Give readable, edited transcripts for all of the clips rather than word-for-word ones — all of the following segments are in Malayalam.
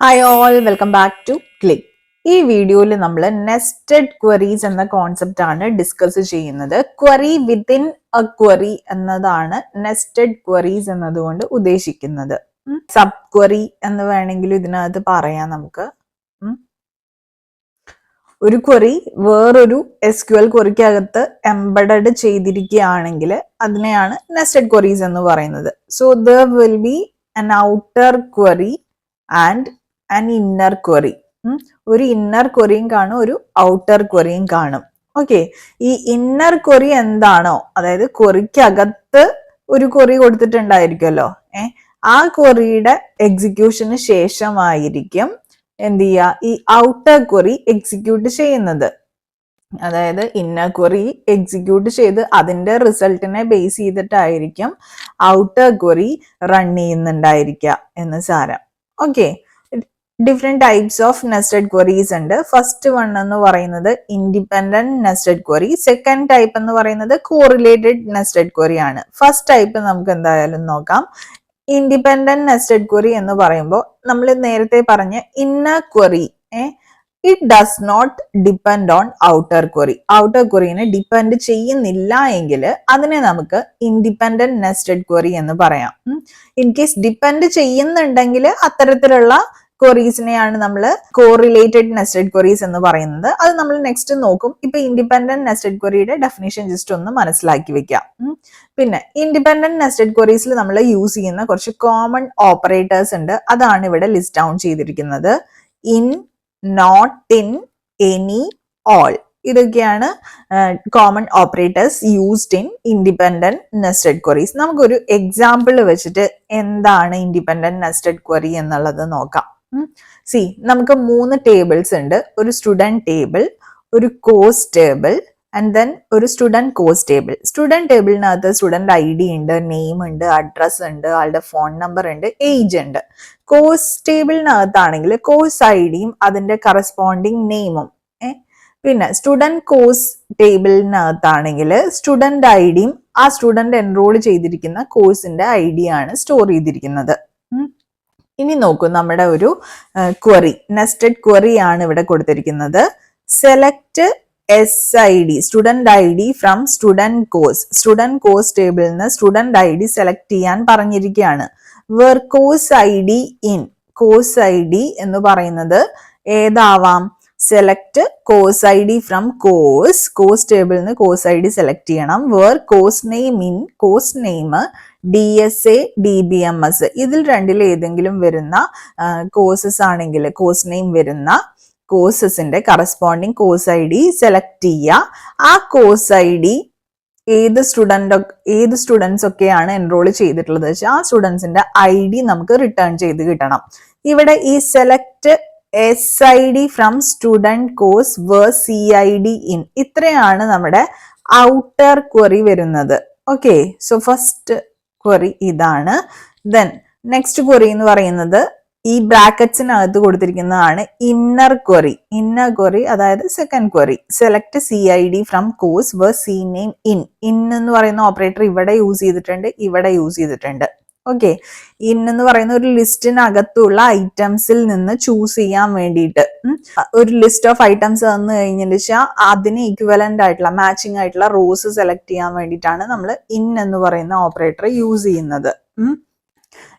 Hi all, welcome back to Click. ഈ വീഡിയോയിൽ നമ്മൾ നെസ്റ്റഡ് ക്വറീസ് എന്ന കോൺസെപ്റ്റ് ആണ് ഡിസ്കസ് ചെയ്യുന്നത്. ക്വറി വിത്തിൻ എ ക്വറി എന്നതാണ് നെസ്റ്റഡ് ക്വറീസ് എന്നതുകൊണ്ട് ഉദ്ദേശിക്കുന്നത്. സബ് ക്വറി എന്ന് വേണമെങ്കിലും ഇതിനകത്ത് പറയാം നമുക്ക്. ഒരു ക്വറി വേറൊരു SQL ക്വറിക്കകത്ത് എംബഡഡ് ചെയ്തിരിക്കുകയാണെങ്കിൽ അതിനെയാണ് നെസ്റ്റഡ് ക്വറീസ് എന്ന് പറയുന്നത്. So there will be an outer query and an inner query. ഒരു ഇന്നർ ക്വറിയും കാണും, ഒരു ഔട്ടർ ക്വറിയും കാണും. ഓക്കെ, ഈ ഇന്നർ ക്വറി എന്താണോ, അതായത് ക്വറിക്കകത്ത് ഒരു ക്വറി കൊടുത്തിട്ടുണ്ടായിരിക്കുമല്ലോ, ആ ക്വറിയുടെ എക്സിക്യൂഷന് ശേഷമായിരിക്കും എന്ത് ചെയ്യുക, ഈ ഔട്ടർ ക്വറി എക്സിക്യൂട്ട് ചെയ്യുന്നത്. അതായത് ഇന്നർ ക്വറി എക്സിക്യൂട്ട് ചെയ്ത് അതിന്റെ റിസൾട്ടിനെ ബേസ് ചെയ്തിട്ടായിരിക്കും ഔട്ടർ ക്വറി റൺ ചെയ്യുന്നുണ്ടായിരിക്കുക എന്ന് സാരം. Okay, different types of nested queries ഉണ്ട്. ഫസ്റ്റ് വൺ എന്ന് പറയുന്നത് independent nested query. Second type എന്ന് പറയുന്നത് കോറിലേറ്റഡ് നെസ്റ്റഡ് ക്വറി ആണ്. ഫസ്റ്റ് ടൈപ്പ് നമുക്ക് എന്തായാലും നോക്കാം. ഇൻഡിപെൻഡന്റ് നെസ്റ്റഡ് ക്വറി എന്ന് പറയുമ്പോൾ നമ്മൾ നേരത്തെ പറഞ്ഞ inner query it does not depend on outer query. Outer ക്വറിനെ ഡിപ്പെൻഡ് ചെയ്യുന്നില്ല എങ്കിൽ അതിനെ നമുക്ക് ഇൻഡിപെൻഡന്റ് നെസ്റ്റഡ് ക്വറി എന്ന് പറയാം. ഇൻ കേസ് ഡിപ്പെൻഡ് ചെയ്യുന്നുണ്ടെങ്കിൽ അത്തരത്തിലുള്ള ക്വറീസിനെയാണ് നമ്മൾ കോറിലേറ്റഡ് നെസ്റ്റഡ് ക്വറീസ് എന്ന് പറയുന്നത്. അത് നമ്മൾ നെക്സ്റ്റ് നോക്കും. ഇപ്പൊ ഇൻഡിപെൻഡന്റ് നെസ്റ്റഡ് ക്വറിയുടെ ഡെഫിനേഷൻ ജസ്റ്റ് ഒന്ന് മനസ്സിലാക്കി വെക്കാം. പിന്നെ ഇൻഡിപെൻഡന്റ് നെസ്റ്റഡ് ക്വറീസിൽ നമ്മൾ യൂസ് ചെയ്യുന്ന കുറച്ച് കോമൺ ഓപ്പറേറ്റേഴ്സ് ഉണ്ട്. അതാണ് ഇവിടെ ലിസ്റ്റ് ഡൗൺ ചെയ്തിരിക്കുന്നത്. In, not in, any, all. ഇതൊക്കെയാണ് common operators used in independent nested queries. നമുക്കൊരു എക്സാമ്പിൾ വെച്ചിട്ട് എന്താണ് ഇൻഡിപെൻഡന്റ് നെസ്റ്റഡ് ക്വറി എന്നുള്ളത് നോക്കാം. സി, നമുക്ക് 3 ടേബിൾസ് ഉണ്ട്. ഒരു സ്റ്റുഡന്റ് ടേബിൾ, ഒരു കോഴ്സ് ടേബിൾ ആൻഡ് ദെൻ ഒരു സ്റ്റുഡന്റ് കോഴ്സ് ടേബിൾ. സ്റ്റുഡന്റ് ടേബിളിനകത്ത് സ്റ്റുഡന്റ് ID ഉണ്ട്, നെയിം ഉണ്ട്, അഡ്രസ് ഉണ്ട്, ആളുടെ ഫോൺ നമ്പർ ഉണ്ട്, ഏജ് ഉണ്ട്. കോഴ്സ് ടേബിളിനകത്താണെങ്കിൽ കോഴ്സ് IDയും അതിന്റെ കറസ്പോണ്ടിങ് നെയിമും. പിന്നെ സ്റ്റുഡന്റ് കോഴ്സ് ടേബിളിനകത്താണെങ്കിൽ സ്റ്റുഡന്റ് IDയും ആ സ്റ്റുഡന്റ് എൻറോൾ ചെയ്തിരിക്കുന്ന കോഴ്സിന്റെ ID ആണ് സ്റ്റോർ ചെയ്തിരിക്കുന്നത്. ഇനി നോക്കൂ, നമ്മുടെ ഒരു ക്വറി, നെസ്റ്റഡ് ക്വറി ആണ് ഇവിടെ കൊടുത്തിരിക്കുന്നത്. Select SID, student ID from student course. Student course ടേബിളിൽ നിന്ന് സ്റ്റുഡന്റ് ID സെലക്ട് ചെയ്യാൻ പറഞ്ഞിരിക്കുകയാണ്. Where course ID in, course ID എന്ന് പറയുന്നത് ഏതാവാം? Select course ID from course, course ടേബിളിൽ നിന്ന് കോഴ്സ് ID സെലക്ട് ചെയ്യണം. Where course name in, course name DSA DBMS, ഇതിൽ രണ്ടിൽ ഏതെങ്കിലും വരുന്ന കോഴ്സസ് ആണെങ്കിൽ കോഴ്സ് നെയിം വരുന്ന കോഴ്സസിന്റെ കറസ്പോണ്ടിങ് കോഴ്സ് ID സെലക്ട് ചെയ്യുക. ആ കോഴ്സ് ID ഏത് സ്റ്റുഡൻസ് ഒക്കെയാണ് എൻറോൾ ചെയ്തിട്ടുള്ളത് വെച്ചാൽ ആ സ്റ്റുഡൻസിന്റെ ID നമുക്ക് റിട്ടേൺ ചെയ്ത് കിട്ടണം. ഇവിടെ ഈ select SID from student course where CID in, ഇത്രയാണ് നമ്മുടെ ഔട്ടർ ക്വറി വരുന്നത്. ഓക്കെ, സോ ഫസ്റ്റ് ക്വറി ഇതാണ്. ദെൻ നെക്സ്റ്റ് ക്വറി എന്ന് പറയുന്നത് ഈ ബ്രാക്കറ്റ്സിനകത്ത് കൊടുത്തിരിക്കുന്നതാണ് ഇന്നർ ക്വറി. ഇന്നർ ക്വറി അതായത് second query. Select CID from course where C name in. In എന്ന് പറയുന്ന ഓപ്പറേറ്റർ ഇവിടെ യൂസ് ചെയ്തിട്ടുണ്ട്, ഇവിടെ യൂസ് ചെയ്തിട്ടുണ്ട്. ഓക്കെ, ഇൻ എന്ന് പറയുന്ന ഒരു ലിസ്റ്റിനകത്തുള്ള ഐറ്റംസിൽ നിന്ന് ചൂസ് ചെയ്യാൻ വേണ്ടിയിട്ട് ഒരു ലിസ്റ്റ് ഓഫ് ഐറ്റംസ് തന്നു കഴിഞ്ഞതിന് ശേഷം അതിന് ഈക്വലന്റ് ആയിട്ടുള്ള മാച്ചിങ് ആയിട്ടുള്ള റോസ് സെലക്ട് ചെയ്യാൻ വേണ്ടിയിട്ടാണ് നമ്മൾ ഇൻ എന്ന് പറയുന്ന ഓപ്പറേറ്റർ യൂസ് ചെയ്യുന്നത്.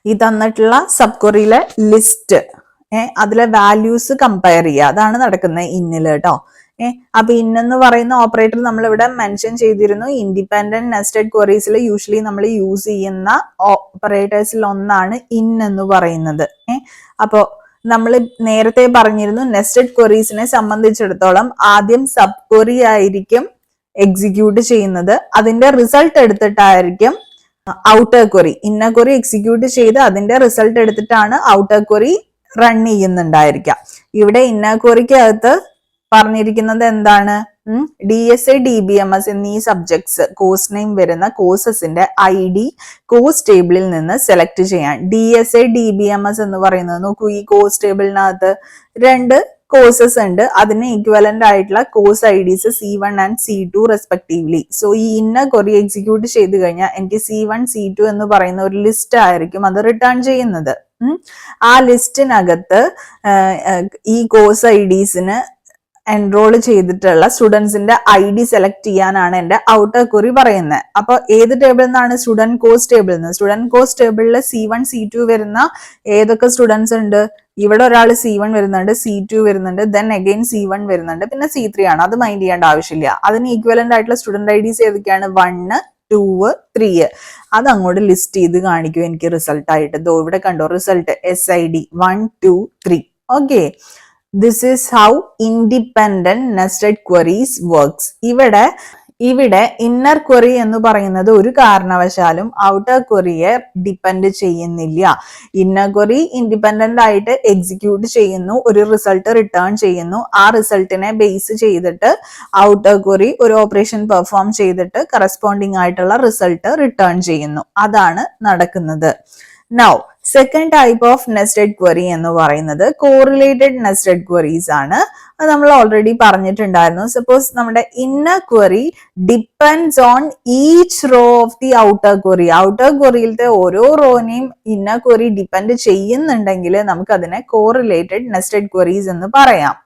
ഈ തന്നിട്ടുള്ള സബ് ക്വറിയിലെ ലിസ്റ്റ് അതിലെ വാല്യൂസ് കമ്പയർ ചെയ്യുക, അതാണ് നടക്കുന്നത് ഇന്നില് കേട്ടോ. അപ്പൊ ഇന്നെന്ന് പറയുന്ന ഓപ്പറേറ്റർ നമ്മൾ ഇവിടെ മെൻഷൻ ചെയ്തിരുന്നു. ഇൻഡിപെൻഡന്റ് നെസ്റ്റഡ് ക്വറീസിൽ യൂഷ്വലി നമ്മൾ യൂസ് ചെയ്യുന്ന ഓപ്പറേറ്റേഴ്സിൽ ഒന്നാണ് ഇൻ എന്ന് പറയുന്നത്. അപ്പോ നമ്മൾ നേരത്തെ പറഞ്ഞിരുന്നു നെസ്റ്റഡ് ക്വറീസിനെ സംബന്ധിച്ചിടത്തോളം ആദ്യം സബ് ക്വറി ആയിരിക്കും എക്സിക്യൂട്ട് ചെയ്യുന്നത്. അതിന്റെ റിസൾട്ട് എടുത്തിട്ടായിരിക്കും outer query. Inner query execute ചെയ്ത് അതിന്റെ റിസൾട്ട് എടുത്തിട്ടാണ് ഔട്ടർ ക്വറി റൺ ചെയ്യുന്നുണ്ടായിരിക്കാം. ഇവിടെ ഇന്നർ ക്വറിക്കകത്ത് പറഞ്ഞിരിക്കുന്നത് എന്താണ്? DSA DBMS എന്നീ സബ്ജക്ട്സ് കോഴ്സ് നെയിം വരുന്ന കോഴ്സസിന്റെ ID കോഴ്സ് ടേബിളിൽ നിന്ന് സെലക്ട് ചെയ്യാൻ. DSA DBMS എന്ന് പറയുന്നത് നോക്കൂ, ഈ കോഴ്സ് ടേബിളിനകത്ത് 2 കോഴ്സസ് ഉണ്ട്. അതിന് ഈക്വലന്റ് ആയിട്ടുള്ള course IDs C1 and C2 respectively. So ഈ ഇന്നർ ക്വറി എക്സിക്യൂട്ട് ചെയ്ത് കഴിഞ്ഞാൽ എനിക്ക് C1 C2 എന്ന് പറയുന്ന ഒരു ലിസ്റ്റ് ആയിരിക്കും അത് റിട്ടേൺ ചെയ്യുന്നത്. ആ ലിസ്റ്റിനകത്ത് ഈ കോഴ്സ് ഐഡീസിന് എൻറോൾ ചെയ്തിട്ടുള്ള സ്റ്റുഡൻസിന്റെ ID സെലക്ട് ചെയ്യാനാണ് എന്റെ ഔട്ടർ ക്വറി പറയുന്നത്. അപ്പൊ ഏത് ടേബിളിൽ നിന്നാണ്? സ്റ്റുഡന്റ് കോഴ്സ് ടേബിളിൽ നിന്ന്. സ്റ്റുഡന്റ് കോഴ്സ് ടേബിളിൽ C1 C2 വരുന്ന ഏതൊക്കെ സ്റ്റുഡൻസ് ഉണ്ട്? ഇവിടെ ഒരാൾ C1 വരുന്നുണ്ട്, C2 വരുന്നുണ്ട്, ദെൻ അഗൈൻ C1 വരുന്നുണ്ട്, പിന്നെ C3 ആണ്. അത് മൈൻഡ് ചെയ്യേണ്ട ആവശ്യമില്ല. അതിന് ഈക്വലന്റ് ആയിട്ടുള്ള സ്റ്റുഡന്റ് IDs ഏതൊക്കെയാണ്? 1, 2, 3. അത് അങ്ങോട്ട് ലിസ്റ്റ് ചെയ്ത് കാണിക്കും എനിക്ക് റിസൾട്ട് ആയിട്ട്. ദോ ഇവിടെ കണ്ടോ result SID 1, 2, 3. Okay, this is how independent nested queries works. ഇവിടെ ഇന്നർ ക്വറി എന്ന് പറയുന്നത് ഒരു കാരണവശാലും ഔട്ടർ ക്വറിയെ ഡിപ്പെൻഡ് ചെയ്യുന്നില്ല. ഇന്നർ ക്വറി ഇൻഡിപെൻഡന്റ് ആയിട്ട് എക്സിക്യൂട്ട് ചെയ്യുന്നു, ഒരു റിസൾട്ട് റിട്ടേൺ ചെയ്യുന്നു. ആ റിസൾട്ടിനെ ബേസ് ചെയ്തിട്ട് ഔട്ടർ ക്വറി ഒരു ഓപ്പറേഷൻ പെർഫോം ചെയ്തിട്ട് കറസ്പോണ്ടിങ് ആയിട്ടുള്ള റിസൾട്ട് റിട്ടേൺ ചെയ്യുന്നു. അതാണ് നടക്കുന്നത്. Now, second type of nested query എന്ന് പറയുന്നത് correlated nested queries ആണ്. അത് നമ്മൾ ഓൾറെഡി പറഞ്ഞിട്ടുണ്ടായിരുന്നു. സപ്പോസ് നമ്മുടെ inner query depends on each row of the outer query. Outer ക്വറിയിലത്തെ ഓരോ റോനെയും ഇന്നർ ക്വറി ഡിപ്പെൻഡ് ചെയ്യുന്നുണ്ടെങ്കിൽ നമുക്ക് അതിനെ കോറിലേറ്റഡ് നെസ്റ്റഡ് ക്വറീസ് എന്ന് പറയാം.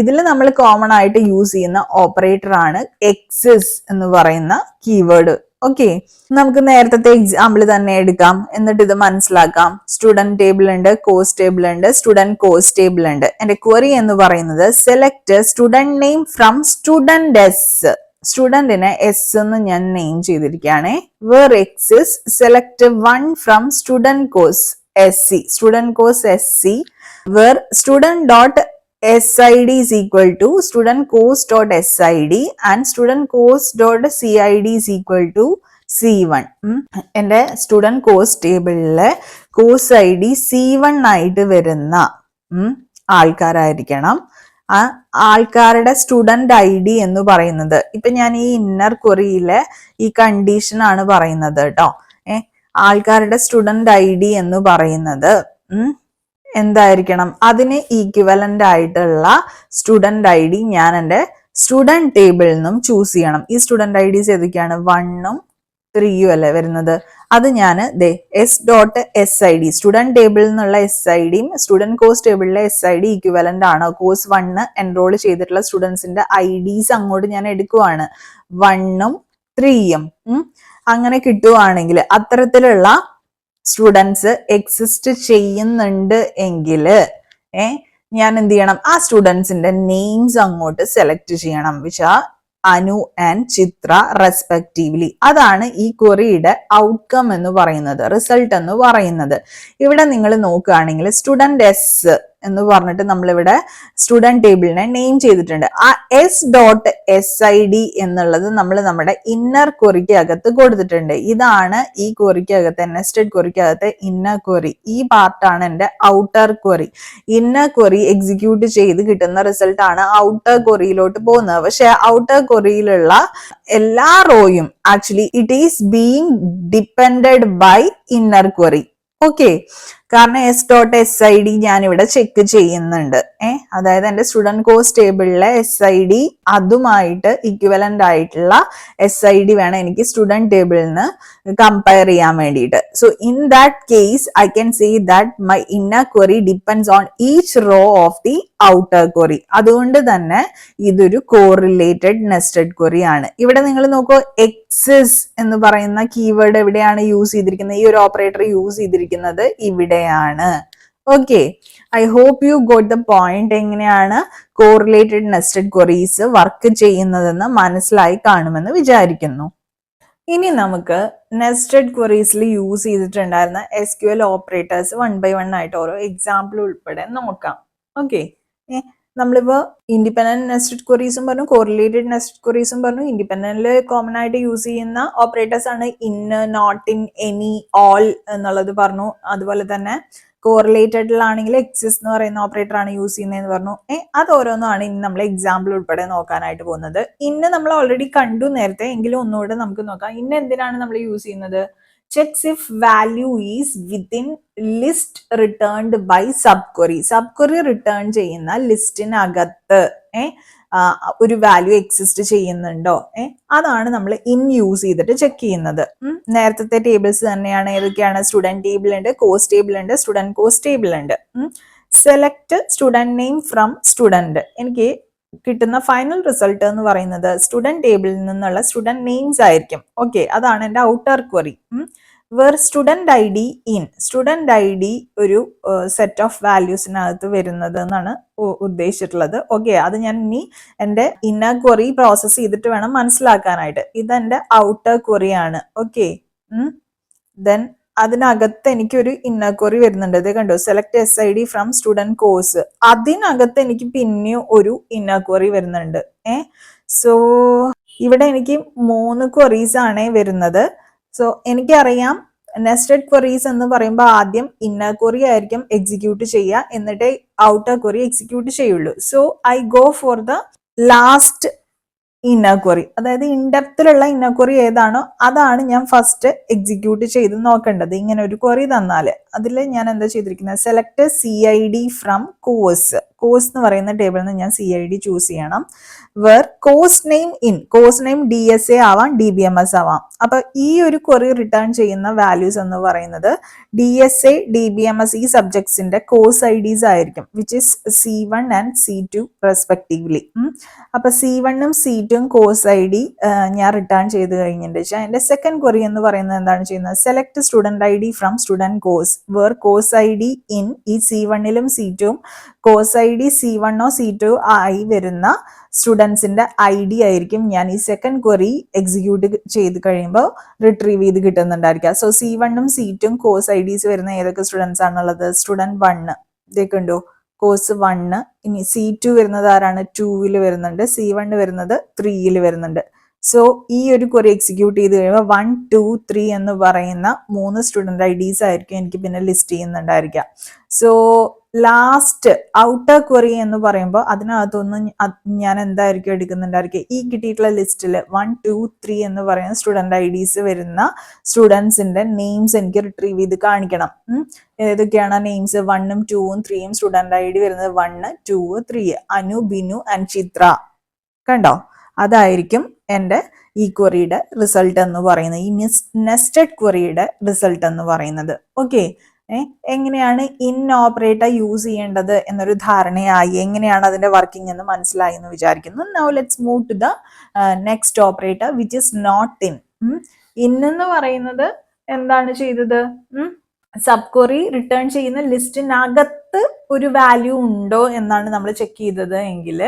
ഇതിൽ നമ്മൾ കോമൺ ആയിട്ട് യൂസ് ചെയ്യുന്ന ഓപ്പറേറ്റർ ആണ് എക്സിസ് എന്ന് പറയുന്ന കീവേഡ്. ഓക്കെ, നമുക്ക് നേരത്തെ എക്സാമ്പിൾ തന്നെ എടുക്കാം, എന്നിട്ട് ഇത് മനസ്സിലാക്കാം. സ്റ്റുഡന്റ് ടേബിൾ ഉണ്ട്, കോഴ്സ് ടേബിൾ ഉണ്ട്, സ്റ്റുഡന്റ് കോഴ്സ് ടേബിൾ ഉണ്ട്. എന്റെ ക്വറി എന്ന് പറയുന്നത് select student name from student S. സ്റ്റുഡന്റിനെ എസ് എന്ന് ഞാൻ നെയിം ചെയ്തിരിക്കുകയാണേ. Where exists select 1 from student course SC. Student course SC where student dot SID is equal to student course dot SID and student course dot CID is equal to C1. എന്റെ സ്റ്റുഡന്റ് കോഴ്സ് ടേബിളിലെ കോഴ്സ് ID C1 ആയിട്ട് വരുന്ന ആൾക്കാരായിരിക്കണം. ആ ആൾക്കാരുടെ സ്റ്റുഡന്റ് ID എന്ന് പറയുന്നത്, ഇപ്പൊ ഞാൻ ഈ ഇന്നർ ക്വറിയിലെ ഈ കണ്ടീഷൻ ആണ് പറയുന്നത് കേട്ടോ. ആൾക്കാരുടെ സ്റ്റുഡന്റ് ID എന്ന് പറയുന്നത് എന്തായിരിക്കണം? അതിന് ഈക്വലന്റ് ആയിട്ടുള്ള സ്റ്റുഡന്റ് ID ഞാൻ എൻ്റെ സ്റ്റുഡന്റ് ടേബിളിൽ നിന്നും ചൂസ് ചെയ്യണം. ഈ സ്റ്റുഡന്റ് IDs ഏതൊക്കെയാണ്? 1ഉം 3ഉം അല്ലേ വരുന്നത്. അത് ഞാൻ S.SID സ്റ്റുഡന്റ് ടേബിളിൽ നിന്നുള്ള SIDയും സ്റ്റുഡന്റ് കോഴ്സ് ടേബിളിലെ SID ഈക്വലന്റ് ആണ്. കോഴ്സ് 1 എൻറോൾ ചെയ്തിട്ടുള്ള സ്റ്റുഡൻസിന്റെ IDs അങ്ങോട്ട് ഞാൻ എടുക്കുവാണ്, 1ഉം 3ഉം. അങ്ങനെ കിട്ടുവാണെങ്കിൽ, അത്തരത്തിലുള്ള സ്റ്റുഡൻസ് എക്സിസ്റ്റ് ചെയ്യുന്നുണ്ട് എങ്കിൽ ഞാൻ എന്ത് ചെയ്യണം? ആ സ്റ്റുഡൻസിന്റെ നെയിംസ് അങ്ങോട്ട് സെലക്ട് ചെയ്യണം, which are Anu and Chitra respectively. അതാണ് ഈ ക്വറിയുടെ ഔട്ട്കം എന്ന് പറയുന്നത്, റിസൾട്ട് എന്ന് പറയുന്നത്. ഇവിടെ നിങ്ങൾ നോക്കുകയാണെങ്കിൽ സ്റ്റുഡന്റ് എസ് എന്ന് പറഞ്ഞിട്ട് നമ്മളിവിടെ സ്റ്റുഡന്റ് ടേബിളിനെ നെയിം ചെയ്തിട്ടുണ്ട്. ആ S.SID എന്നുള്ളത് നമ്മൾ നമ്മുടെ ഇന്നർ ക്വറിക്ക് അകത്ത് കൊടുത്തിട്ടുണ്ട്. ഇതാണ് ഈ ക്വറിക്കകത്തെ, നെസ്റ്റഡ് ക്വറിക്കകത്തെ ഇന്നർ ക്വറി. ഈ പാർട്ടാണ് എൻ്റെ outer query. Inner query execute ചെയ്ത് കിട്ടുന്ന റിസൾട്ട് ആണ് ഔട്ടർ ക്വറിയിലോട്ട് പോകുന്നത്. പക്ഷെ ഔട്ടർ ക്വറിയിലുള്ള എല്ലാ റോയും actually it is being depended by inner query. Okay, കാരണം S.SID ഞാൻ ഇവിടെ ചെക്ക് ചെയ്യുന്നുണ്ട്. അതായത് എന്റെ സ്റ്റുഡന്റ് കോഴ്സ് ടേബിളിലെ SID അതുമായിട്ട് ഇക്വലന്റ് ആയിട്ടുള്ള SID വേണം എനിക്ക് സ്റ്റുഡന്റ് ടേബിളിൽ നിന്ന് കമ്പയർ ചെയ്യാൻ വേണ്ടിയിട്ട്. So in that case I can say that my inner query depends on each row of the outer query. അതുകൊണ്ട് തന്നെ ഇതൊരു കോറിലേറ്റഡ് നെസ്റ്റഡ് ക്വറി ആണ്. ഇവിടെ നിങ്ങൾ നോക്കൂ, എക്സിസ് എന്ന് പറയുന്ന കീവേഡ് എവിടെയാണ് യൂസ് ചെയ്തിരിക്കുന്നത്? ഈ ഒരു ഓപ്പറേറ്റർ യൂസ് ചെയ്തിരിക്കുന്നത് ഇവിടെയാണ്. Okay, I hope you got the point. എങ്ങനെയാണ് കോറിലേറ്റഡ് നെസ്റ്റഡ് ക്വറീസ് വർക്ക് ചെയ്യുന്നതെന്ന് മനസ്സിലായി കാണുമെന്ന് വിചാരിക്കുന്നു. ഇനി നമുക്ക് നെസ്റ്റഡ് ക്വറീസിൽ യൂസ് ചെയ്തിട്ടുണ്ടായിരുന്ന SQL ഓപ്പറേറ്റേഴ്സ് 1 by 1 ആയിട്ട് ഓരോ എക്സാമ്പിൾ ഉൾപ്പെടെ നോക്കാം. ഓക്കെ, നമ്മളിപ്പോ ഇൻഡിപെൻഡന്റ് നെസ്റ്റഡ് ക്വറീസും പറഞ്ഞു, കോറിലേറ്റഡ് നെസ്റ്റഡ് ക്വറീസും പറഞ്ഞു. ഇൻഡിപെൻഡന്റില് കോമൺ ആയിട്ട് യൂസ് ചെയ്യുന്ന ഓപ്പറേറ്റേഴ്സ് ആണ് in, not in, any, all എന്നുള്ളത് പറഞ്ഞു. അതുപോലെ തന്നെ കോറിലേറ്റഡിലാണെങ്കിൽ എക്സിസ് എന്ന് പറയുന്ന ഓപ്പറേറ്റർ ആണ് യൂസ് ചെയ്യുന്നതെന്ന് പറഞ്ഞു. അത് ഓരോന്നാണ് ഇനി നമ്മൾ എക്സാമ്പിൾ ഉൾപ്പെടെ നോക്കാനായിട്ട് പോകുന്നത്. ഇന്ന് നമ്മൾ ഓൾറെഡി കണ്ടു നേരത്തെ, എങ്കിലും ഒന്നുകൂടെ നമുക്ക് നോക്കാം. ഇന്ന് എന്തിനാണ് നമ്മൾ യൂസ് ചെയ്യുന്നത്? checks if value is within list returned by subquery. Subquery return ചെയ്യുന്ന ലിസ്റ്റിനകത്ത് ഒരു വാല്യൂ എക്സിസ്റ്റ് ചെയ്യുന്നുണ്ടോ, അതാണ് നമ്മൾ ഇൻ യൂസ് ചെയ്തിട്ട് ചെക്ക് ചെയ്യുന്നത്. നേരത്തെ ടേബിൾസ് തന്നെയാണ്. ഏതൊക്കെയാണ്? സ്റ്റുഡന്റ് ടേബിൾ ഉണ്ട്, കോഴ്സ് ടേബിൾ ഉണ്ട്, സ്റ്റുഡന്റ് കോഴ്സ് ടേബിൾ ഉണ്ട്. Select student name from student. എനിക്ക് കിട്ടുന്ന ഫൈനൽ റിസൾട്ട് എന്ന് പറയുന്നത് സ്റ്റുഡന്റ് ടേബിളിൽ നിന്നുള്ള സ്റ്റുഡന്റ് നെയിംസ് ആയിരിക്കും. ഓക്കെ, അതാണ് എൻ്റെ outer query. Where student I D in, student I D ഒരു സെറ്റ് ഓഫ് വാല്യൂസിനകത്ത് വരുന്നത് എന്നാണ് ഉദ്ദേശിച്ചിട്ടുള്ളത്. ഓക്കെ, അത് ഞാൻ ഇനി എൻ്റെ ഇന്നർ ക്വറി പ്രോസസ് ചെയ്തിട്ട് വേണം മനസ്സിലാക്കാനായിട്ട്. ഇതെന്റെ ഔട്ടർ ക്വറി ആണ്. ഓക്കെ, ദെൻ അതിനകത്ത് എനിക്കൊരു ഇന്നർ ക്വറി വരുന്നുണ്ട്. ഇത് കണ്ടോ, select S I D from student course. അതിനകത്ത് എനിക്ക് പിന്നെ ഒരു ഇന്നർ ക്വറി വരുന്നുണ്ട്. സോ ഇവിടെ എനിക്ക് 3 ക്വറീസ് ആണ് വരുന്നത്. സോ എനിക്കറിയാം നെസ്റ്റഡ് ക്വറീസ് എന്ന് പറയുമ്പോൾ ആദ്യം ഇന്നർ ക്വറി ആയിരിക്കും എക്സിക്യൂട്ട് ചെയ്യുക, എന്നിട്ട് ഔട്ടർ ക്വറി എക്സിക്യൂട്ട് ചെയ്യുള്ളൂ. So I go for the last inner query, അതായത് ഇൻഡെപ്തിലുള്ള ഇന്നർ ക്വറി ഏതാണോ അതാണ് ഞാൻ ഫസ്റ്റ് എക്സിക്യൂട്ട് ചെയ്ത് നോക്കേണ്ടത്. ഇങ്ങനെ ഒരു ക്വറി തന്നാൽ അതിൽ ഞാൻ എന്താ ചെയ്തിരിക്കുന്നത്, select C I D from course. Course എന്ന് പറയുന്ന ടേബിളിൽ നിന്ന് ഞാൻ സി ഐ ഡി ചൂസ് ചെയ്യണം. Where course name in, course name DSA ആവാം, DBMS ആവാം. അപ്പൊ ഈ ഒരു ക്വറി റിട്ടേൺ ചെയ്യുന്ന വാല്യൂസ് എന്ന് പറയുന്നത് DSA, DBMS ഈ സബ്ജക്ട്സിന്റെ കോഴ്സ് IDs ആയിരിക്കും, which is C1 and C2 respectively. അപ്പൊ C1ഉം C2ഉം കോഴ്സ് ID ഞാൻ റിട്ടേൺ ചെയ്ത് കഴിഞ്ഞിട്ട് വെച്ചാൽ എന്റെ സെക്കൻഡ് ക്വറി എന്ന് പറയുന്നത് എന്താണ് ചെയ്യുന്നത്, select student ID from student course. Where course ID in, ഈ C1ലും C2ഉം കോഴ്സ് ID C1 ഓ C2 ആയി വരുന്ന സ്റ്റുഡൻസിന്റെ ID ആയിരിക്കും ഞാൻ ഈ സെക്കൻഡ് ക്വറി എക്സിക്യൂട്ട് ചെയ്ത് കഴിയുമ്പോൾ റിട്രീവ് ചെയ്ത് കിട്ടുന്നുണ്ടായിരിക്കുക. സോ C1ഉം C2ഉം കോഴ്സ് IDs വരുന്ന ഏതൊക്കെ സ്റ്റുഡൻസ് ആണുള്ളത്, സ്റ്റുഡന്റ് 1 ഇതേക്കുണ്ടോ, കോഴ്സ് 1. ഇനി C2 വരുന്നത് ആരാണ്, 2ൽ വരുന്നുണ്ട്. C1 വരുന്നത് 3ൽ വരുന്നുണ്ട്. സോ ഈ ഒരു ക്വറി എക്സിക്യൂട്ട് ചെയ്ത് കഴിയുമ്പോൾ 1, 2, 3 എന്ന് പറയുന്ന 3 സ്റ്റുഡന്റ് IDs ആയിരിക്കും എനിക്ക് പിന്നെ ലിസ്റ്റ് ചെയ്യുന്നുണ്ടായിരിക്കുക. സോ ലാസ്റ്റ് ഔട്ടർ ക്വറി എന്ന് പറയുമ്പോൾ അതിനകത്തൊന്നും ഞാൻ എന്തായിരിക്കും എടുക്കുന്നുണ്ടായിരിക്കുക, ഈ കിട്ടിയിട്ടുള്ള ലിസ്റ്റിൽ 1, 2, 3 എന്ന് പറയുന്ന സ്റ്റുഡന്റ് IDs വരുന്ന സ്റ്റുഡൻസിന്റെ നെയിംസ് എനിക്ക് റിട്രീവ് ചെയ്ത് കാണിക്കണം. ഏതൊക്കെയാണ് നെയിംസ്, 1ഉം 2ഉം 3ഉം സ്റ്റുഡന്റ് ID വരുന്നത് 1, 2, 3, അനു, ബിനു ആൻഡ് ചിത്ര. കണ്ടോ, അതായിരിക്കും എൻ്റെ ഈ ക്വറിയുടെ റിസൾട്ട് എന്ന് പറയുന്നത്, ഈ നെസ്റ്റഡ് ക്വറിയുടെ റിസൾട്ട് എന്ന് പറയുന്നത്. ഓക്കെ, എങ്ങനെയാണ് ഇൻ ഓപ്പറേറ്റർ യൂസ് ചെയ്യേണ്ടത് എന്നൊരു ധാരണയായി, എങ്ങനെയാണ് അതിന്റെ വർക്കിംഗ് എന്ന് മനസ്സിലായി എന്ന് വിചാരിക്കുന്നു. Now let's move to the next operator which is not in. In എന്ന് പറയുന്നത് എന്താണ് ചെയ്തത്, സബ് ക്വറി റിട്ടേൺ ചെയ്യുന്ന ലിസ്റ്റിനകത്ത് ഒരു വാല്യൂ ഉണ്ടോ എന്നാണ് നമ്മൾ ചെക്ക് ചെയ്തത് എങ്കിൽ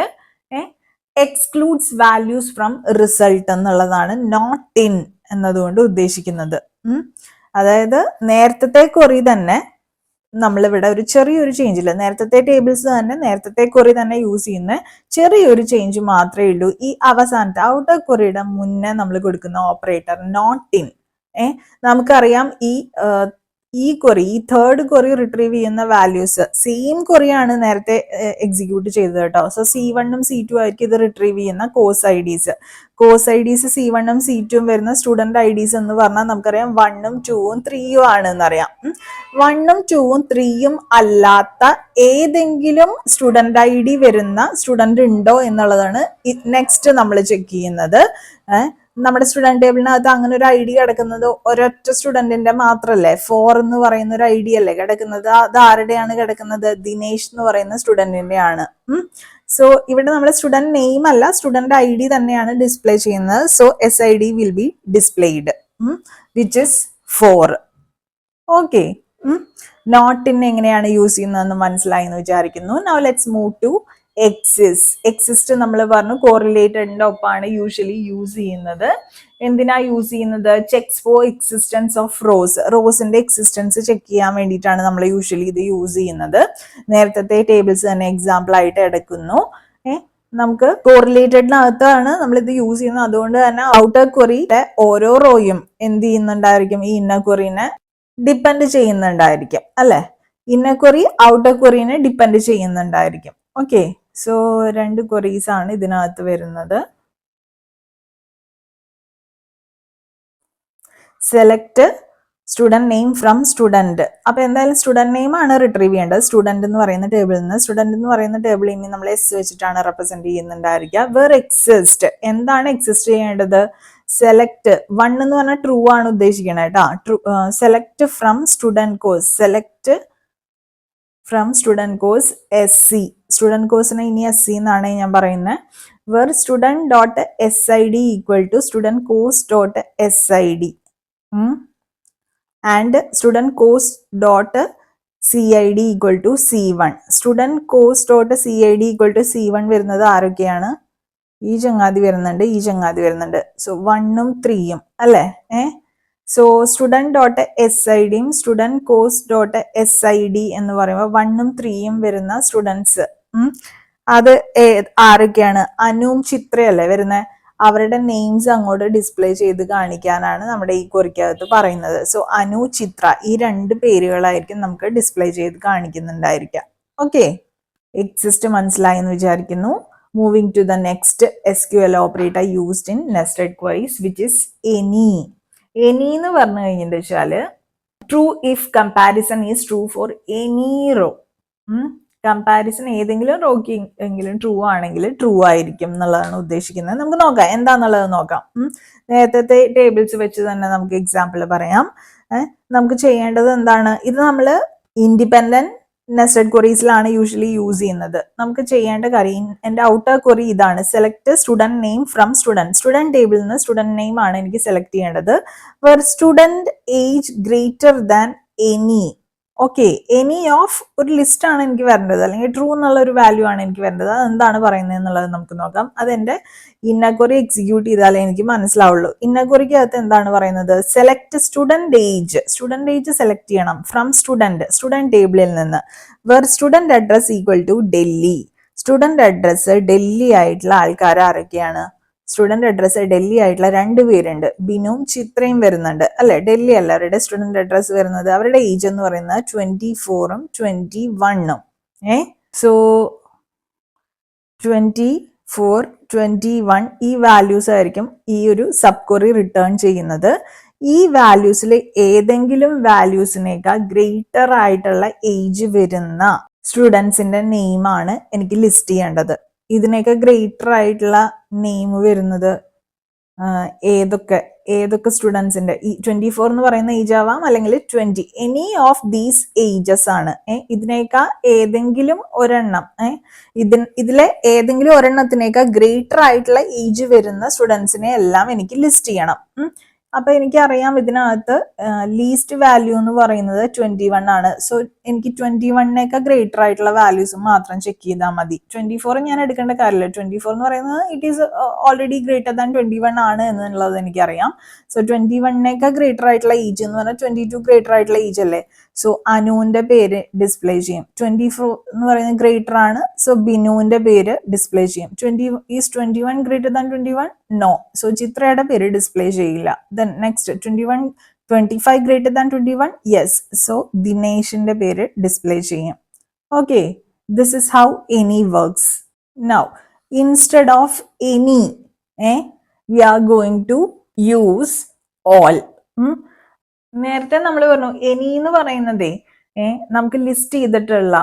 എക്സ്ക്ലൂഡ്സ് വാല്യൂസ് ഫ്രം റിസൾട്ട് എന്നുള്ളതാണ് നോട്ട് ഇൻ എന്നതുകൊണ്ട് ഉദ്ദേശിക്കുന്നത്. അതായത് നേരത്തെ ക്വറി തന്നെ നമ്മളിവിടെ ഒരു ചെറിയൊരു ചേഞ്ചില്ല, നേരത്തെ ടേബിൾസ് തന്നെ നേരത്തെ ക്വറി തന്നെ യൂസ് ചെയ്യുന്ന ചെറിയൊരു ചേഞ്ച് മാത്രമേ ഉള്ളൂ. ഈ അവസാനത്തെ ഔട്ടർ ക്വറിയുടെ മുന്നേ നമ്മൾ കൊടുക്കുന്ന ഓപ്പറേറ്റർ നോട്ട് ഇൻ. നമുക്കറിയാം ഈ ക്വറി, ഈ തേർഡ് ക്വറി റിട്രീവ് ചെയ്യുന്ന വാല്യൂസ് സെയിം ക്വറിയാണ് നേരത്തെ എക്സിക്യൂട്ട് ചെയ്തത് കേട്ടോ. സോ C1ഉം C2 ആയിരിക്കും ഇത് റിട്രീവ് ചെയ്യുന്ന കോഴ്സ് IDs. കോഴ്സ് IDs C1ഉം C2ഉം വരുന്ന സ്റ്റുഡന്റ് IDs എന്ന് പറഞ്ഞാൽ നമുക്കറിയാം 1ഉം 2ഉം 3ഉം ആണ് എന്നറിയാം. 1ഉം 2ഉം 3ഉം അല്ലാത്ത ഏതെങ്കിലും സ്റ്റുഡന്റ് ID വരുന്ന സ്റ്റുഡന്റ് ഉണ്ടോ എന്നുള്ളതാണ് നെക്സ്റ്റ് നമ്മൾ ചെക്ക് ചെയ്യുന്നത്. നമ്മുടെ സ്റ്റുഡന്റ് ടേബിളിനകത്ത് അങ്ങനെ ഒരു ID കിടക്കുന്നത് ഒരൊറ്റ സ്റ്റുഡന്റിന്റെ മാത്രല്ലേ, 4 എന്ന് പറയുന്ന ഒരു ID അല്ലേ കിടക്കുന്നത്. അത് ആരുടെയാണ് കിടക്കുന്നത്, ദിനേശ് എന്ന് പറയുന്ന സ്റ്റുഡന്റിന്റെ ആണ്. സോ ഇവിടെ നമ്മുടെ സ്റ്റുഡന്റ് നെയിം അല്ല, സ്റ്റുഡന്റ് ID തന്നെയാണ് ഡിസ്പ്ലേ ചെയ്യുന്നത്. So SID will be displayed which is 4. Okay, not in എങ്ങനെയാണ് യൂസ് ചെയ്യുന്നതെന്ന് മനസ്സിലായി എന്ന് വിചാരിക്കുന്നു. Now let's move to exist. നമ്മൾ പറഞ്ഞു കോറിലേറ്റഡിന്റെ ഒപ്പമാണ് യൂഷ്വലി യൂസ് ചെയ്യുന്നത്. എന്തിനാ യൂസ് ചെയ്യുന്നത്, ചെക്സ് ഫോർ എക്സിസ്റ്റൻസ് ഓഫ് റോസിന്റെ എക്സിസ്റ്റൻസ് ചെക്ക് ചെയ്യാൻ വേണ്ടിയിട്ടാണ് നമ്മൾ യൂഷ്വലി ഇത് യൂസ് ചെയ്യുന്നത്. നേരത്തെ ടേബിൾസ് തന്നെ എക്സാമ്പിൾ ആയിട്ട് എടുക്കുന്നു. നമുക്ക് കോറിലേറ്റഡിനകത്താണ് നമ്മൾ ഇത് യൂസ് ചെയ്യുന്നത്. അതുകൊണ്ട് തന്നെ ഔട്ടർ ക്വറിയുടെ ഓരോ റോയും എന്ത് ചെയ്യുന്നുണ്ടായിരിക്കും, ഈ ഇന്നർ ക്വറിനെ ഡിപ്പെൻഡ് ചെയ്യുന്നുണ്ടായിരിക്കും അല്ലെ. ഇന്നർ ക്വറി ഔട്ടർ ക്വറിനെ ഡിപ്പെൻഡ് ചെയ്യുന്നുണ്ടായിരിക്കും. ഓക്കെ, സോ 2 ക്വറീസ് ആണ് ഇതിനകത്ത് വരുന്നത്. Select student name from student. അപ്പൊ എന്തായാലും സ്റ്റുഡന്റ് നെയിം ആണ് റിട്രീവ് ചെയ്യേണ്ടത് സ്റ്റുഡന്റ് എന്ന് പറയുന്ന ടേബിളിൽ നിന്ന്. സ്റ്റുഡന്റ് എന്ന് പറയുന്ന ടേബിളിൽ ഇനി നമ്മൾ എസ് വെച്ചിട്ടാണ് റെപ്രസെന്റ് ചെയ്യുന്നുണ്ടായിരിക്കുക. വേർ എക്സിസ്റ്റ്, എന്താണ് എക്സിസ്റ്റ് ചെയ്യേണ്ടത്? സെലക്ട്, 1 എന്ന് പറഞ്ഞാൽ ട്രൂ ആണ് ഉദ്ദേശിക്കുന്നത് കേട്ടോ. Select from student course, select from student course SC. Student കോഴ്സിനെ ഇനി SC എന്നാണ് ഞാൻ പറയുന്നത്. Where student dot SID equal to student course dot SID and student course dot CID equal to C1. student course dot CID equal to C1 വരുന്നത് ആരൊക്കെയാണ്? ഈ ചങ്ങാതി വരുന്നുണ്ട്, ഈ ചങ്ങാതി വരുന്നുണ്ട്. സോ 1ഉം 3ഉം അല്ലേ? സോ സ്റ്റുഡന്റ് ഡോട്ട് SID യും സ്റ്റുഡന്റ് കോഴ്സ് ഡോട്ട് SID എന്ന് പറയുമ്പോൾ 1ഉം 3ഉം വരുന്ന സ്റ്റുഡൻസ് അത് ആരൊക്കെയാണ്? അനുവും ചിത്രയല്ലേ വരുന്നത്? അവരുടെ നെയിംസ് അങ്ങോട്ട് ഡിസ്പ്ലേ ചെയ്ത് കാണിക്കാനാണ് നമ്മുടെ ഈ ക്വറിക്കകത്ത് പറയുന്നത്. സോ അനു, ചിത്ര, ഈ 2 പേരുകളായിരിക്കും നമുക്ക് ഡിസ്പ്ലേ ചെയ്ത് കാണിക്കുന്നുണ്ടായിരിക്കാം. ഓക്കെ, എക്സിസ്റ്റ് മനസ്സിലായി എന്ന് വിചാരിക്കുന്നു. Moving to the next SQL operator used in nested queries which is any. Any എന്ന് പറഞ്ഞു കഴിഞ്ഞിട്ട് വെച്ചാല് true if comparison is true for any row. Comparison ഏതെങ്കിലും റോക്ക് എങ്കിലും ട്രൂ ആണെങ്കിൽ ട്രൂ ആയിരിക്കും എന്നുള്ളതാണ് ഉദ്ദേശിക്കുന്നത്. നമുക്ക് നോക്കാം എന്താന്നുള്ളത് നോക്കാം. നേരത്തെ ടേബിൾസ് വെച്ച് തന്നെ നമുക്ക് എക്സാമ്പിൾ പറയാം. നമുക്ക് ചെയ്യേണ്ടത് എന്താണ്? ഇത് നമ്മൾ ഇൻഡിപെൻഡന്റ് നെസ്റ്റഡ് ക്വറീസിലാണ് യൂഷ്വലി യൂസ് ചെയ്യുന്നത്. നമുക്ക് ചെയ്യേണ്ട കാര്യം, എൻ്റെ ഔട്ടർ ക്വറി ഇതാണ്. Select student name from student. Student ടേബിളിൽ നിന്ന് സ്റ്റുഡന്റ് നെയിം ആണ് എനിക്ക് സെലക്ട് ചെയ്യേണ്ടത്. Where student age greater than any. Okay, any of ഒരു ലിസ്റ്റ് ആണ് എനിക്ക് വരേണ്ടത്, അല്ലെങ്കിൽ ട്രൂ എന്നുള്ള ഒരു വാല്യൂ ആണ് എനിക്ക് വരേണ്ടത്. അത് എന്താണ് പറയുന്നത് എന്നുള്ളത് നമുക്ക് നോക്കാം. അതെന്റെ ഇന്നർ ക്വറി എക്സിക്യൂട്ട് ചെയ്താലേ എനിക്ക് മനസ്സിലാവുള്ളൂ. ഇന്നർ ക്വറിക്കകത്ത് എന്താണ് പറയുന്നത്? Select student age. Student age select ചെയ്യണം ഫ്രം സ്റ്റുഡന്റ് ടേബിളിൽ നിന്ന്. Where student address equal to Delhi. Student address Delhi ആയിട്ടുള്ള ആൾക്കാർ ആരൊക്കെയാണ്? സ്റ്റുഡന്റ് അഡ്രസ് ഡൽഹി ആയിട്ടുള്ള 2 പേരുണ്ട്, ബിനുവും ചിത്രയും വരുന്നുണ്ട് അല്ലെ? ഡൽഹി അല്ല അവരുടെ സ്റ്റുഡന്റ് അഡ്രസ് വരുന്നത്. അവരുടെ ഏജ് എന്ന് പറയുന്നത് 24ഉം 21ഉം. സോ 24, 21 ഈ വാല്യൂസ് ആയിരിക്കും ഈ ഒരു സബ് ക്വറി റിട്ടേൺ ചെയ്യുന്നത്. ഈ വാല്യൂസിൽ ഏതെങ്കിലും വാല്യൂസിനേക്കാൾ ഗ്രേറ്റർ ആയിട്ടുള്ള ഏജ് വരുന്ന സ്റ്റുഡൻസിന്റെ നെയിമാണ് എനിക്ക് ലിസ്റ്റ് ചെയ്യേണ്ടത്. ഇതിനൊക്കെ ഗ്രേറ്റർ ആയിട്ടുള്ള നെയിം വരുന്നത് ഏതൊക്കെ സ്റ്റുഡൻസിന്റെ? ഈ 24 എന്ന് പറയുന്ന ഏജ് ആവാം, അല്ലെങ്കിൽ 20, എനി ഓഫ് ദീസ് ഏജസ് ആണ്. ഇതിനേക്കാൾ ഏതെങ്കിലും ഒരെണ്ണം, ഇതിലെ ഏതെങ്കിലും ഒരെണ്ണത്തിനേക്കാൾ ഗ്രേറ്റർ ആയിട്ടുള്ള ഏജ് വരുന്ന സ്റ്റുഡൻസിനെ എല്ലാം എനിക്ക് ലിസ്റ്റ് ചെയ്യണം. അപ്പൊ എനിക്കറിയാം ഇതിനകത്ത് ലീസ്റ്റ് വാല്യൂ എന്ന് പറയുന്നത് 21 ആണ്. സോ എനിക്ക് 21നേക്കാൾ ഗ്രേറ്റർ ആയിട്ടുള്ള വാല്യൂസ് മാത്രം ചെക്ക് ചെയ്താൽ മതി. 24 ഞാൻ എടുക്കേണ്ട കാര്യമില്ല. 24 എന്ന് പറയുന്നത് it is already greater than 21 ആണ് എന്നുള്ളത് എനിക്കറിയാം. സോ 21നേക്കാൾ ഗ്രേറ്റർ ആയിട്ടുള്ള ഏജ് എന്ന് പറഞ്ഞാൽ 22 ഗ്രേറ്റർ ആയിട്ടുള്ള ഏജ് അല്ലേ? സോ അനുവിന്റെ പേര് ഡിസ്പ്ലേ ചെയ്യും. 24 എന്ന് പറയുന്നത് ഗ്രേറ്റർ ആണ്. സോ ബിനുവിന്റെ പേര് ഡിസ്പ്ലേ ചെയ്യും. 21 ഗ്രേറ്റർ ദാൻ 21? നോ. സോ ചിത്രയുടെ പേര് ഡിസ്പ്ലേ ചെയ്യില്ല. Then next 25 greater than 21? Yes. So ദിനേശിന്റെ പേര് ഡിസ്പ്ലേ ചെയ്യും. Okay, this is how any works. Now instead of any, we are going to use all. നേരത്തെ നമ്മൾ പറഞ്ഞു any എന്ന് പറയുന്നതേ നമുക്ക് ലിസ്റ്റ് ചെയ്തിട്ടുള്ള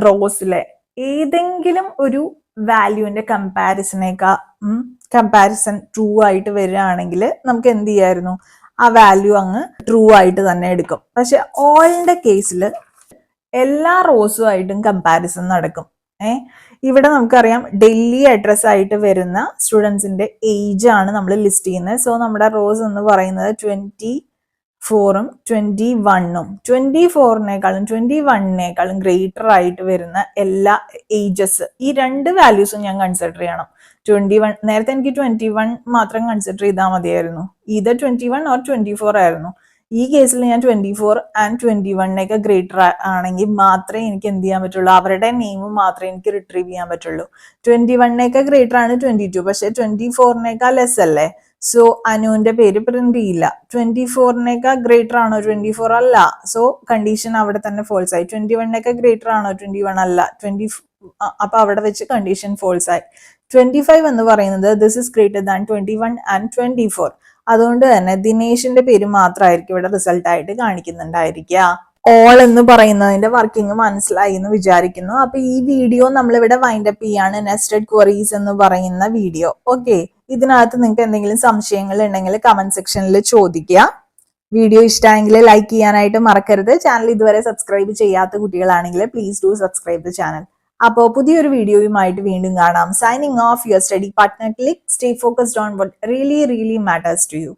റോസിലെ ഏതെങ്കിലും ഒരു വാല്യൂവിന്റെ കമ്പാരിസൺ ട്രൂ ആയിട്ട് വരികയാണെങ്കിൽ നമുക്ക് എന്ത് ചെയ്യായിരുന്നു? ആ വാല്യൂ അങ്ങ് ട്രൂ ആയിട്ട് തന്നെ എടുക്കും. പക്ഷെ ഓളിന്റെ കേസിൽ എല്ലാ റോസും ആയിട്ടും കമ്പാരിസൺ നടക്കും. ഇവിടെ നമുക്കറിയാം ഡൽഹി അഡ്രസ് ആയിട്ട് വരുന്ന സ്റ്റുഡൻസിന്റെ ഏജ് ആണ് നമ്മൾ ലിസ്റ്റ് ചെയ്യുന്നത്. സോ നമ്മുടെ റോസ് എന്ന് പറയുന്നത് 24ഉം 21ഉം 24നേക്കാളും 21നേക്കാളും ഗ്രേറ്റർ ആയിട്ട് വരുന്ന എല്ലാ ഏജസ്, ഈ 2 വാല്യൂസും ഞാൻ കൺസിഡർ ചെയ്യണം. 21 നേരത്തെ എനിക്ക് 21 മാത്രം കൺസിഡർ ചെയ്താൽ മതിയായിരുന്നു. either 21 or 24 ആയിരുന്നു. ഈ കേസിൽ ഞാൻ 24 and 21നേക്കാൾ ഗ്രേറ്റർ ആണെങ്കിൽ മാത്രമേ എനിക്ക് എന്ത് ചെയ്യാൻ പറ്റുള്ളൂ? അവരുടെ നെയിം മാത്രമേ എനിക്ക് റിട്രീവ് ചെയ്യാൻ പറ്റുള്ളൂ. 21നേക്കാൾ ഗ്രേറ്റർ ആണ് 22, പക്ഷെ 24നേക്കാൾ ലെസ് അല്ലേ? സോ അനുവിന്റെ പേര് പ്രിന്റ് ചെയ്യില്ല. 24നേക്കാൾ ഗ്രേറ്റർ ആണോ? 24 അല്ല. സോ കണ്ടീഷൻ അവിടെ തന്നെ ഫോൾസ് ആയി. 21നേക്കാൾ ഗ്രേറ്റർ ആണോ? 21 അല്ല. അപ്പൊ അവിടെ വെച്ച് കണ്ടീഷൻ ഫോൾസ് ആയി. 25 എന്ന് പറയുന്നത് this is greater than 21 and 24. അതുകൊണ്ട് തന്നെ ദിനേശിന്റെ പേര് മാത്രമായിരിക്കും ഇവിടെ റിസൾട്ട് ആയിട്ട് കാണിക്കുന്നുണ്ടായിരിക്കുക. ഓൾ എന്ന് പറയുന്നതിന്റെ വർക്കിംഗ് മനസ്സിലായി എന്ന് വിചാരിക്കുന്നു. അപ്പൊ ഈ വീഡിയോ നമ്മളിവിടെ വൈൻഡപ്പ് ചെയ്യാണ്, നെസ്റ്റഡ് ക്വറീസ് എന്ന് പറയുന്ന വീഡിയോ. ഓക്കെ, ഇതിനകത്ത് നിങ്ങൾക്ക് എന്തെങ്കിലും സംശയങ്ങൾ ഉണ്ടെങ്കിൽ കമന്റ് സെക്ഷനിൽ ചോദിക്കുക. വീഡിയോ ഇഷ്ടമായെങ്കിൽ ലൈക്ക് ചെയ്യാനായിട്ട് മറക്കരുത്. ചാനൽ ഇതുവരെ സബ്സ്ക്രൈബ് ചെയ്യാത്ത കുട്ടികളാണെങ്കിൽ please do subscribe the channel. അപ്പോൾ പുതിയൊരു വീഡിയോയുമായിട്ട് വീണ്ടും കാണാം. Signing off, your study partner click. Stay focused on what really matters to U.